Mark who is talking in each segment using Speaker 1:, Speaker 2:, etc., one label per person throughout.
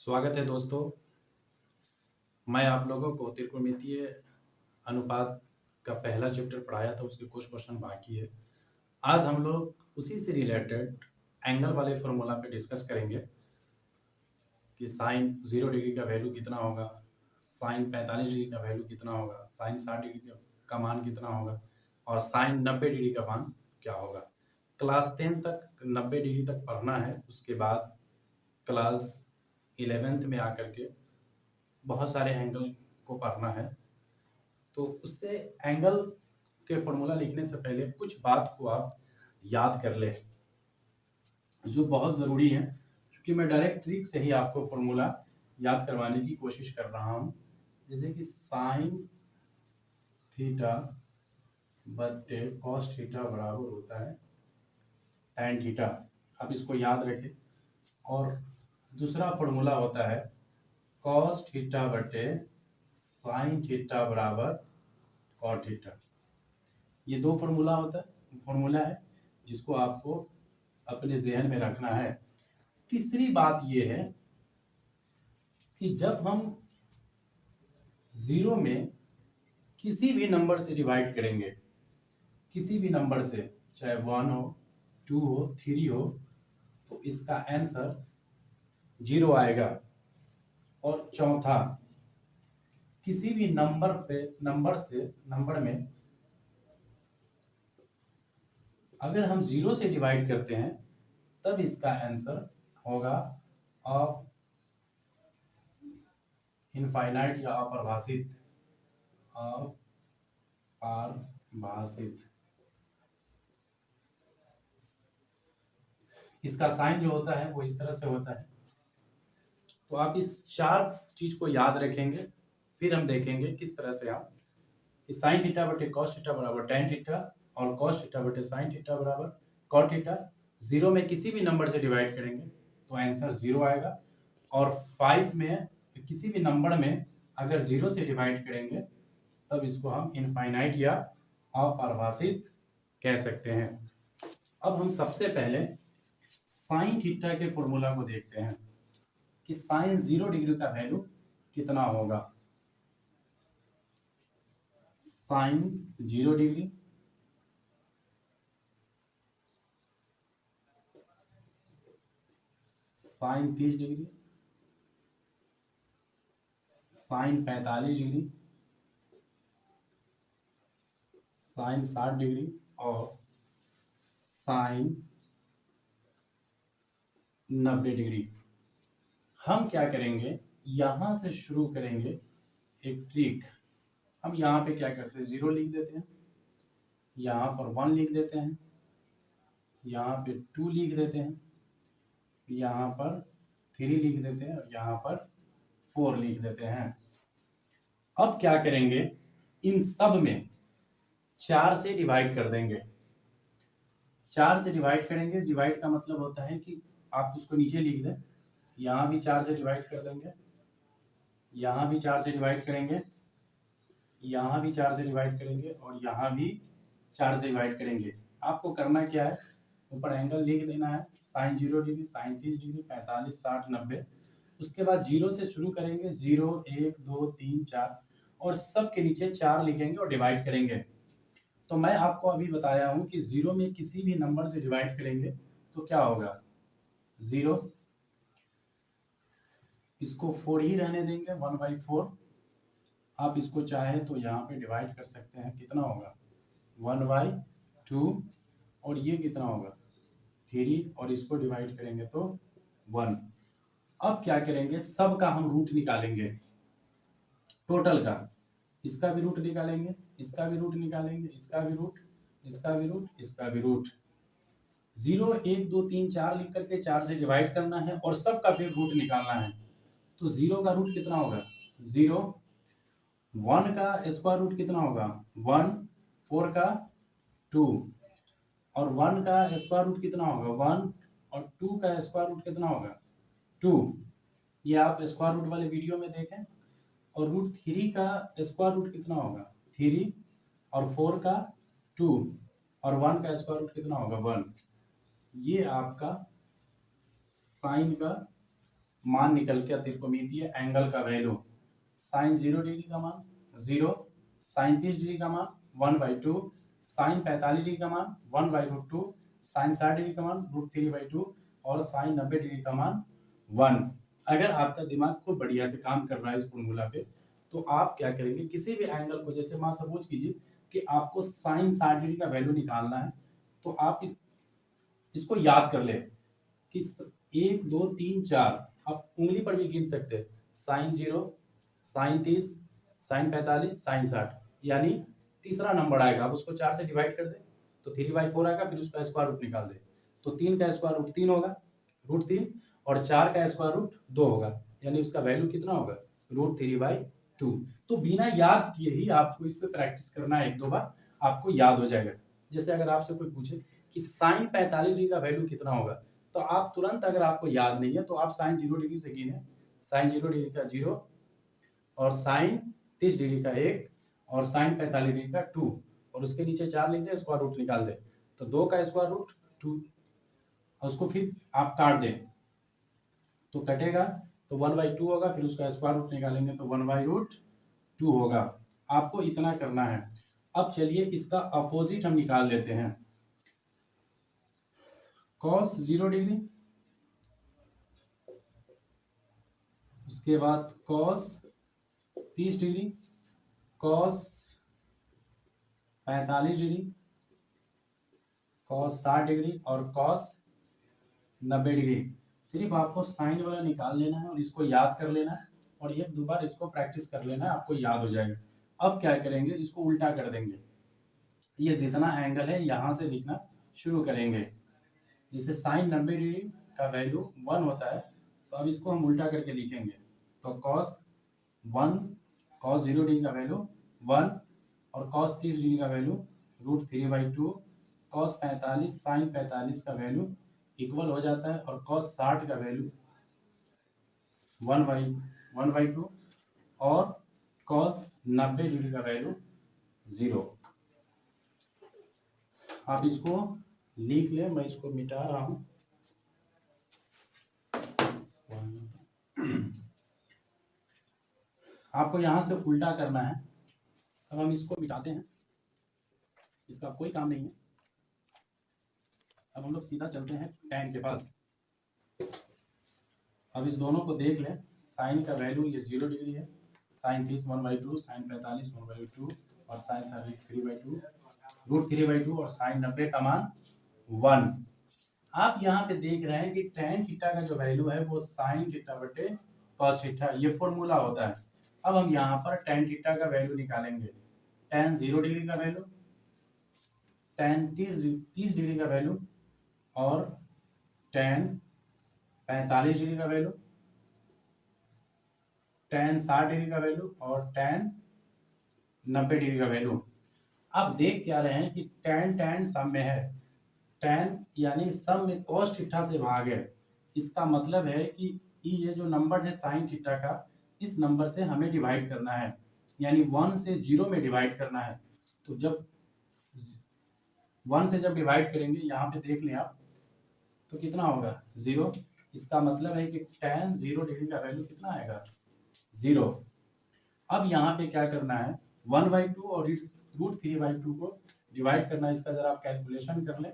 Speaker 1: स्वागत है दोस्तों। मैं आप लोगों को त्रिकोणमितीय अनुपात का पहला चैप्टर पढ़ाया था, उसके कुछ क्वेश्चन बाकी है। आज हम लोग उसी से रिलेटेड एंगल वाले फॉर्मूला पे डिस्कस करेंगे कि साइन 0 डिग्री का वैल्यू कितना होगा, साइन 45 डिग्री का वैल्यू कितना होगा, साइन 60 डिग्री का मान कितना होगा और साइन 90 डिग्री का मान क्या होगा। क्लास 10 तक 90 डिग्री तक पढ़ना है, उसके बाद क्लास 11th में आकर के बहुत सारे एंगल को पढ़ना है। तो उससे एंगल के फॉर्मूला लिखने से पहले कुछ बात को आप याद कर ले, जो बहुत ज़रूरी है, क्योंकि मैं डायरेक्ट ट्रिक से ही आपको फॉर्मूला याद करवाने की कोशिश कर रहा हूँ। जैसे कि साइन थीटा बटे कॉस थीटा बराबर होता है tan थीटा। आप इसको याद रखें। और दूसरा फॉर्मूला होता है कॉस थीटा बटे साइन थीटा बराबर कॉट थीटा। ये दो फॉर्मूला है जिसको आपको अपने जहन में रखना है। तीसरी बात ये है कि जब हम जीरो में किसी भी नंबर से डिवाइड करेंगे, किसी भी नंबर से, चाहे 1 हो, 2 हो, 3 हो, तो इसका आंसर 0 आएगा। और चौथा, किसी भी नंबर में अगर हम 0 से डिवाइड करते हैं तब इसका आंसर होगा इनफाइनाइट या अपरिभाषित। इसका साइन जो होता है वो इस तरह से होता है। तो आप इस चार चीज को याद रखेंगे, फिर हम देखेंगे किस तरह से हम कि साइन थीटा बटे कॉस थीटा बराबर tan थीटा और कॉस थीटा बटे साइन थीटा बराबर कॉट थीटा। 0 में किसी भी नंबर से डिवाइड करेंगे तो आंसर 0 आएगा। और 5 में किसी भी नंबर में अगर 0 से डिवाइड करेंगे तब इसको हम इनफाइनाइट या अपरिभाषित कह सकते हैं। अब हम सबसे पहले साइन थीटा के फॉर्मूला को देखते हैं कि साइन 0 डिग्री का वैल्यू कितना होगा। Sine 0 degree sine 30 degree, sine 45 degree, sine 60 degree और साइन 90 डिग्री। हम क्या करेंगे, यहां से शुरू करेंगे एक ट्रिक। हम यहाँ पे क्या करते हैं, 0 लिख देते हैं, यहाँ पर 1 लिख देते हैं, यहाँ पे 2 लिख देते हैं, यहाँ पर 3 लिख देते हैं और यहाँ पर 4 लिख देते हैं। अब क्या करेंगे, इन सब में 4 से डिवाइड कर देंगे। 4 से डिवाइड करेंगे, डिवाइड का मतलब होता है कि आप उसको नीचे लिख दें। यहाँ भी 4 से डिवाइड कर देंगे, यहाँ भी 4 से डिवाइड करेंगे, यहाँ भी 4 से डिवाइड करेंगे और यहाँ भी 4 से डिवाइड करेंगे। आपको करना क्या है, ऊपर एंगल लिख देना है, साइन 0 डिग्री, साइन 30 डिग्री, 45, 60, 90। उसके बाद 0 से शुरू करेंगे, 0, 1, 2, 3, 4 और सब के नीचे 4 लिखेंगे और डिवाइड करेंगे। तो मैं आपको अभी बताया हूं कि 0 में किसी भी नंबर से डिवाइड करेंगे तो क्या होगा, 0, इसको 4 ही रहने देंगे, 1/4। आप इसको चाहे तो यहाँ पे डिवाइड कर सकते हैं, कितना होगा 1/2 और ये कितना होगा 3 और इसको डिवाइड करेंगे तो 1। अब क्या करेंगे, सब का हम रूट निकालेंगे, टोटल का। इसका भी रूट निकालेंगे, इसका भी रूट निकालेंगे, इसका भी रूट, इसका भी रूट, इसका भी रूट। 0, 1, 2, 3, 4 लिख करके 4 से डिवाइड करना है और सब का फिर रूट निकालना है। तो 0 का रूट कितना होगा 0, 1 का स्क्वायर रूट कितना होगा 1, 4 का 2 और 1 का स्क्वायर रूट कितना होगा 1 और 2 का स्क्वायर रूट कितना होगा 2। ये आप स्क्वायर रूट वाले वीडियो में देखें। और रूट 3 का स्क्वायर रूट कितना होगा 3 और 4 का 2 और 1 का स्क्वायर रूट कितना होगा 1। ये आपका साइन का मान निकल के त्रिकोणमितीय एंगल का वैल्यू साइन 0 डिग्री का मान 0, साइन 30 डिग्री का मान 1/2, साइन 45 डिग्री का मान 1/√2, साइन 60 डिग्री का मान √3/2 और साइन 90 डिग्री का मान 1। अगर आपका दिमाग खूब बढ़िया से काम कर रहा है इस फॉर्मूला पे, तो आप क्या करेंगे, किसी भी एंगल को, जैसे मान सपोज कीजिए कि आपको साइन 60 डिग्री का वैल्यू निकालना है, तो आप इसको याद कर ले कि 1 2 3 4, आप उंगली पर भी गिन सकते हैं, साइन 0, साइन 30, साइन 45, साइन 60, यानी तीसरा नंबर आएगा, आप उसको 4 से डिवाइड कर दें तो 3/4 आएगा, फिर उसका स्क्वायर रूट निकाल दें तो 3 का स्क्वायर रूट 3 होगा, √3, और 4 का स्क्वायर रूट 2 होगा, यानी उसका वैल्यू कितना होगा, √3/2। तो बिना याद किए ही आपको इस पे प्रैक्टिस करना है, 1-2 बार आपको याद हो जाएगा। जैसे अगर आपसे कोई पूछे कि साइन 45 डिग्री का वैल्यू कितना होगा, तो आप तुरंत, अगर आपको याद नहीं है तो आप साइन 0 डिग्री से गिने, साइन 0 डिग्री का 0, और साइन 30 डिग्री का 1, और साइन 45 डिग्री का 2, और उसके नीचे 4 लिख दे, स्क्वायर रूट निकाल दे तो 2 का स्क्वायर रूट 2, और उसको फिर आप काट दें तो कटेगा तो 1/2 होगा, फिर उसका स्क्वायर रूट निकालेंगे तो 1/√2 होगा। आपको इतना करना है। अब चलिए इसका अपोजिट हम निकाल लेते हैं, cos 0 डिग्री, उसके बाद cos 30 degree, cos 45 degree, cos 60 degree और cos 90 डिग्री। सिर्फ आपको साइन वाला निकाल लेना है और इसको याद कर लेना है, और 1-2 बार इसको प्रैक्टिस कर लेना है, आपको याद हो जाएगा। अब क्या करेंगे, इसको उल्टा कर देंगे, ये जितना एंगल है यहाँ से लिखना शुरू करेंगे। जैसे साइन 90 डिग्री का वैल्यू 1 होता है, तो अब इसको हम उल्टा करके लिखेंगे तो cos 1, cos 0 डिग्री का वैल्यू 1, और cos 30 डिग्री का वैल्यू √3/2, cos 45 साइन 45 का वैल्यू इक्वल हो जाता है, और cos 60 का वैल्यू 1/2, और cos 90 डिग्री का वैल्यू 0। आप इसको लिख लें, मैं इसको मिटा रहा हूं। आपको यहां से उल्टा करना है। अब हम इसको मिटाते हैं, इसका कोई काम नहीं है। अब हम लोग सीधा चलते हैं tan के पास। अब इस दोनों को देख लें, साइन का वैल्यू ये 0 डिग्री है, साइन 30 1/2, साइन 45 1/2, और साइन 3/2, √3/2, और साइन 90 का मान 1। आप यहाँ पे देख रहे हैं कि tan थीटा का जो वैल्यू है वो साइन थीटा बटे cos थीटा, ये फॉर्मूला होता है। अब हम यहाँ पर tan थीटा का वैल्यू निकालेंगे, tan 0 डिग्री का वैल्यू, tan 30 डिग्री का वैल्यू, और tan 45 डिग्री का वैल्यू, tan 60 डिग्री का वैल्यू, और tan 90 डिग्री का वैल्यू। आप देख क्या रहे हैं कि tan सम में है, tan यानी सम में cos थीटा से भाग है। इसका मतलब है कि ये जो नंबर है साइन थीटा का, इस नंबर से हमें डिवाइड करना है, यानी 1 से 0 में डिवाइड करना है। तो जब 1 से जब डिवाइड करेंगे, यहाँ पे देख लें आप, तो कितना होगा 0। इसका मतलब है कि tan 0 डिग्री का वैल्यू कितना आएगा 0। अब यहाँ पे क्या करना है, 1/2 और √3/2 को डिवाइड करना है। इसका जरा आप कैलकुलेशन कर लें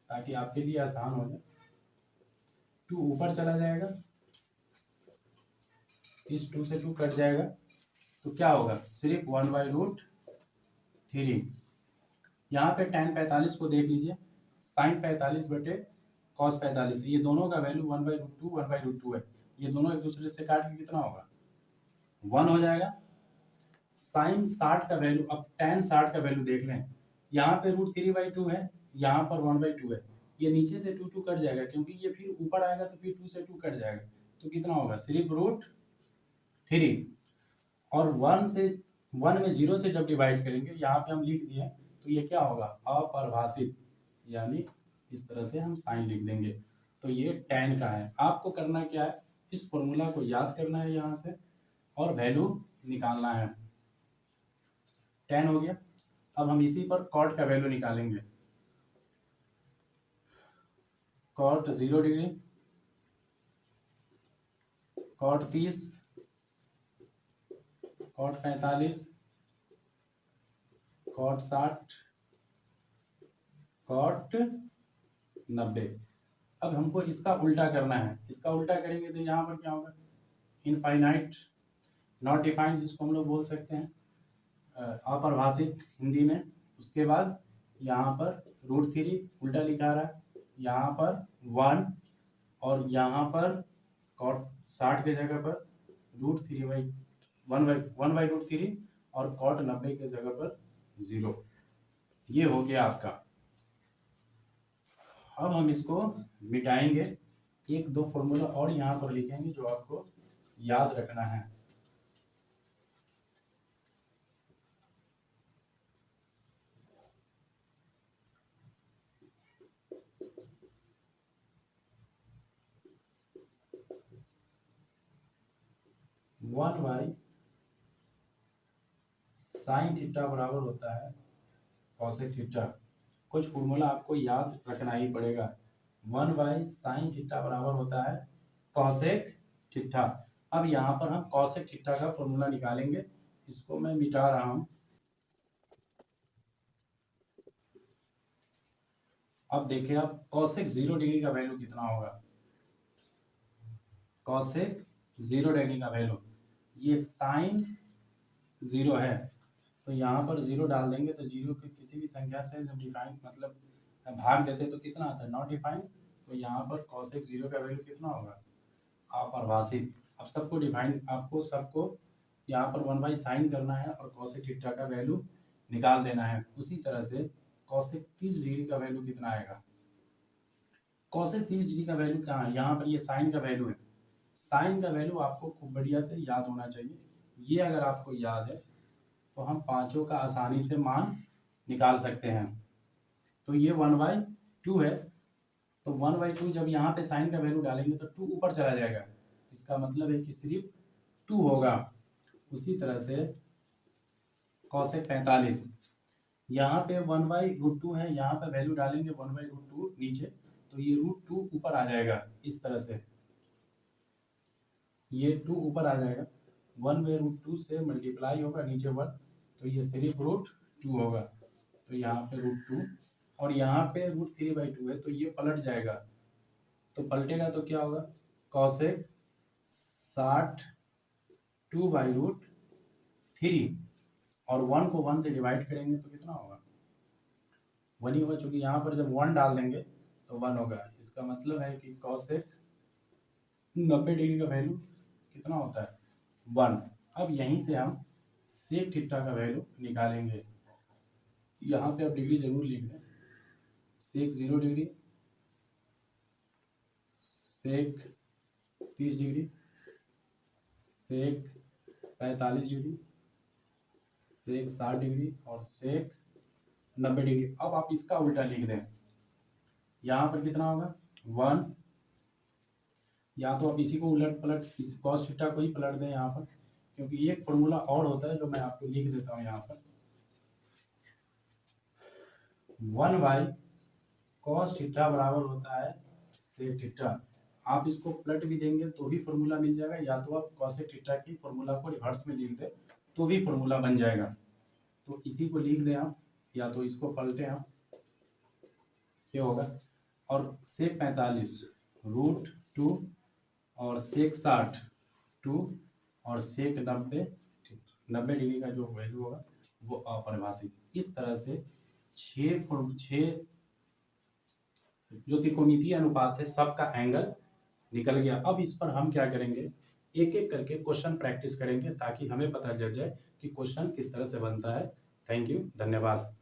Speaker 1: ताकि आपके लिए आसान हो जाए। 2 ऊपर चला जाएगा, इस 2 से 2 कट जाएगा, तो क्या होगा, सिर्फ 1/√3। यहाँ पे tan 45 को देख लीजिए, साइन 45 बटे cos 45, ये दोनों का वैल्यू 1/√2 1/√2 है। ये दोनों एक दूसरे से काट के कितना होगा 1 हो जाएगा। साइन 60 का वैल्यू, अब tan 60 का वैल्यू देख लें, यहाँ पे √3/2 है, यहाँ पर 1/2 है, ये नीचे से 2 कट जाएगा, क्योंकि ये फिर ऊपर आएगा तो फिर 2 से 2 कट जाएगा, तो कितना होगा सिर्फ √3। और 1 में 0 से जब डिवाइड करेंगे, यहाँ पे हम लिख दिए, तो ये क्या होगा अपरिभाषित, यानी इस तरह से हम साइन लिख देंगे। तो ये tan का है। आपको करना क्या है, इस फॉर्मूला को याद करना है यहाँ से, और वैल्यू निकालना है। tan हो गया। अब हम इसी पर cot का वैल्यू निकालेंगे। cot 0 डिग्री, कॉट 30, कॉट 45, कॉट 60, कॉट 90। अब हमको इसका उल्टा करना है। इसका उल्टा करेंगे तो यहाँ पर क्या होगा, इनफाइनाइट, नॉट डिफाइंड जिसको हम लोग बोल सकते हैं, अपरिभाषित हिंदी में। उसके बाद यहाँ पर √3 उल्टा लिखा रहा है, यहाँ पर 1 और यहाँ पर कॉट 60 के जगह पर √3 और कॉट 90 के जगह पर 0। ये हो गया आपका। अब हम इसको मिटाएंगे, एक दो फॉर्मूला और यहाँ पर लिखेंगे जो आपको याद रखना है। वन बाई साइन थीटा बराबर होता है कॉसेक थीटा। कुछ फॉर्मूला आपको याद रखना ही पड़ेगा। 1 बाई साइन थीटा बराबर होता है कॉसेक थीटा। अब यहाँ पर हम कॉसेक थीटा का फॉर्मूला निकालेंगे। इसको मैं मिटा रहा हूं। अब देखिए आप, कॉसेक 0 डिग्री का वैल्यू कितना होगा। कॉसेक 0 डिग्री का वैल्यू, ये साइन 0 है तो यहाँ पर 0 डाल देंगे तो 0 के किसी भी संख्या से जब डिफाइन मतलब भाग देते तो कितना आता है, नॉट डिफाइन। तो यहाँ पर कॉसेक 0 का वैल्यू कितना होगा, अपरिभाषित। अब सबको डिफाइन, आपको सबको यहाँ पर 1 बाई साइन करना है और कॉसेक थीटा का वैल्यू निकाल देना है। उसी तरह से कॉसेक 30 डिग्री का वैल्यू कितना आएगा। कॉसेक 30 डिग्री का वैल्यू कहाँ है, यहाँ पर ये साइन का वैल्यू है। साइन का वैल्यू आपको खूब बढ़िया से याद होना चाहिए। ये अगर आपको याद है तो हम पांचों का आसानी से मान निकाल सकते हैं। तो ये 1/2 है, तो 1/2 जब यहाँ पे साइन का वैल्यू डालेंगे तो 2 ऊपर चला जाएगा, इसका मतलब है कि सिर्फ 2 होगा। उसी तरह से कॉसेक 45, यहाँ पे 1/√2 है, यहाँ पे वैल्यू डालेंगे 1/√2 नीचे, तो ये √2 ऊपर आ जाएगा। इस तरह से ये 2 ऊपर आ जाएगा, 1/√2 से मल्टीप्लाई होगा नीचे 1, तो ये सिर्फ √2 होगा। तो यहाँ पे √2 और यहाँ पे √3/2 है, तो ये पलट जाएगा। तो पलटेगा तो क्या होगा, कॉसेक 60 2/√3 और 1 को 1 से डिवाइड करेंगे तो कितना होगा, 1 ही होगा। चूंकि यहाँ पर जब 1 डाल देंगे तो 1 होगा। इसका मतलब है कि कॉसेक 90 डिग्री का वैल्यू कितना होता है, 1। अब यहीं से हम सेक थीटा का वैल्यू निकालेंगे। यहाँ पे आप डिग्री जरूर लिख दें, सेक 0 डिग्री, सेक 30 डिग्री, सेक 45 डिग्री, सेक 60 डिग्री और सेक 90 डिग्री। अब आप इसका उल्टा लिख दें, यहाँ पर कितना होगा 1, या तो आप इसी को उलट पलट इस कॉस थीटा को ही पलट दें यहाँ पर, क्योंकि एक फॉर्मूला और होता है जो मैं आपको लिख देता हूँ यहाँ पर, 1 बाई कॉस थीटा बराबर होता है सेक थीटा। आप इसको पलट भी देंगे तो भी फॉर्मूला मिल जाएगा, या तो आप कॉसेक थीटा की फॉर्मूला को रिवर्स में लिख दें तो भी फॉर्मूला बन जाएगा। तो इसी को लिख दें आप, या तो इसको पलटें आप, ये होगा। और सेक 45 √2 और सेक 60 2 और सेक 90 डिग्री का जो वैल्यू होगा वो अपरिभाषित। इस तरह से 6 जो त्रिकोणमितीय अनुपात है सबका एंगल निकल गया। अब इस पर हम क्या करेंगे, एक एक करके क्वेश्चन प्रैक्टिस करेंगे ताकि हमें पता चल जाए कि क्वेश्चन किस तरह से बनता है। थैंक यू, धन्यवाद।